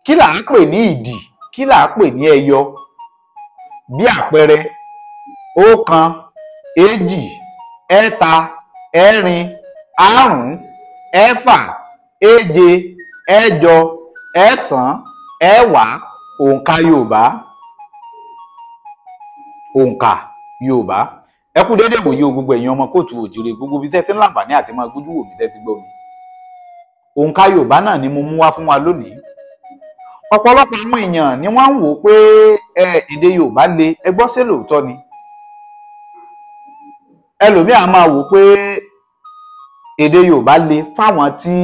kí là ń pè ní ìdì, kí là ń pè ní ẹyọ. Bí àpẹẹrẹ 1 2 3 4 5 6 7 8 9 10 òǹkà Yorùbá. Òǹkà Yorùbá. Ẹ kú dédé wòye o gbogbo ẹ̀yin ọmọ kóòtù òjìrè, gbogbo bí tẹ́ ti ń láǹfààní àti máa gbójú wò mí tẹ́ ti gbọ́ mi. Òǹkà Yorùbá náà ni mo mú wá fún wa lónìí. Ọ̀pọ̀lọpọ̀ àwọn èèyàn ni wọ́n ń wò pé èdè Yorùbá le, ẹ gbọ́ ṣé lóòótọ́ ni. Ẹlòmíì á máa wò pé èdè Yorùbá le fáwọn tí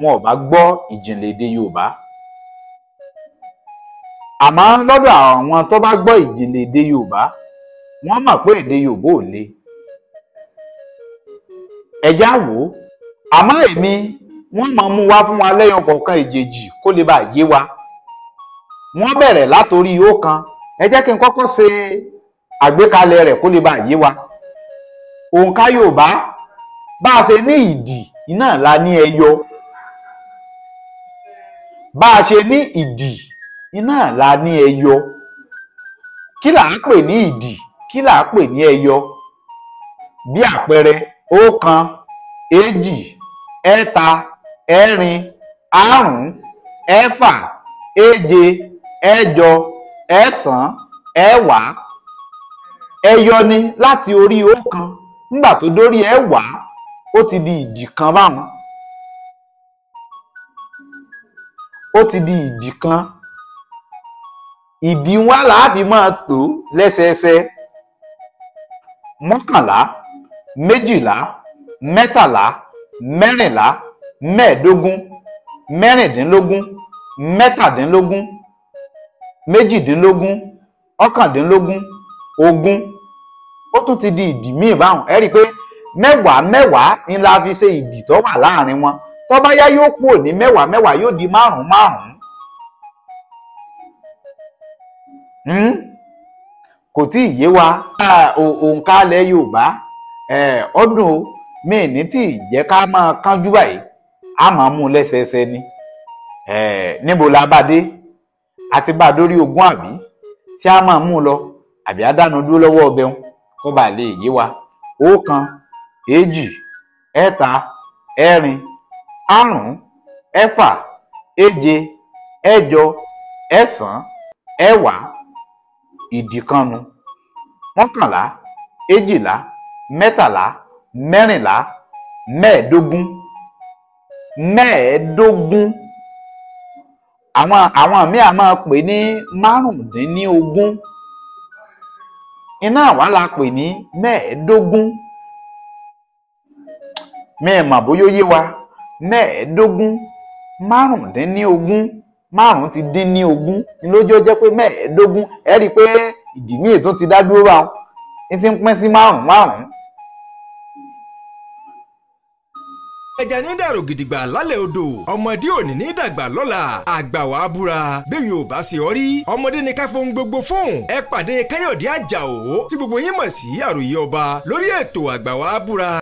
wọn ò bá gbọ́ ìjìnlẹ̀ èdè Yorùbá. Àmọ́ lọ́dọ̀ àwọn tó bá gbọ́ ìjìnlẹ̀ èdè Yorùbá, wọ́n mọ̀ pé èdè Yorùbá ò le. Ẹ já wò ó. Àmọ́ èmi wọ́n máa mú wá fún wa lẹ́yọ kọ̀ọ̀kan èjèèjì kó lè bá yé wa. Wọ́n bẹ̀rẹ̀ látorí 1. Ẹ jẹ́ kí n kọ́kọ́ ṣe àgbékalẹ̀ rẹ̀ kó lè bá yé wa. Òǹkà Yorùbá bá a ṣe ní ìdì iná la ní ẹyọ. Bá a ṣe ní ìdì iná la ní ẹyọ. Kí là ń pè ní ìdì? Kí là ń pè ní ẹyọ? Bí àpẹẹrẹ 1 2 3 4 5 6 7 8 9 10 ẹyọ ni láti orí 1 nígbà tó dórí 10 ó ti di ìdì kan báwọn. Ó ti di ìdì kan. Ìdì wa láàfin máa tó lẹ́sẹẹsẹ. 11 12 13 14 15 16 17 18 19 20 ó tún ti di ìdì míì báwọn. Ẹ rí i pé mẹ́wàá ni la fi ṣe ìdì tó wà láàrin wọn. Tó bá yá yóò kúrò ní mẹ́wàá yóò di 5. Kò tí ì yé wa. Òǹkà ilẹ̀ Yorùbá ọdún míì ní tí ì jẹ́ ká máa kánjú báyìí, a máa mú lẹ́sẹẹsẹ ni. Níbo la bá dé? A ti bá dórí 20 àbí? Tí a máa mú lọ àbí a dánu dúró lọ́wọ́ ọbẹ̀ wọn kó bá lè yé wa. 1 2 3 4 5 6 7 8 9 10 ìdì kan nu. 11 12 13 14 15 àwọn míì a máa pè ní 15. Iná àwa la pè ní 15. Mẹ́ẹ̀mà bóyá yé wa. 15 15 5 ti dín ní 20 ni lójó jẹ́ pé 15. Ẹ rí i pé ìdì míì tó ti dá dúró báwọn. Ní ti ń pín sí 5. ẹja ní dàrú gidigba lálẹ́ odò ọmọdé òní ní dàgbà lọ́la àgbà wàá búra bẹ́ẹ̀ yóò bá ṣe ọ rí ọmọdé ní ká fohùn gbogbo fún ẹ pàdé Káyọ̀dé Àjàó tí gbogbo yín mọ̀ sí àròyé ọba lórí ètò àgbà wàá búra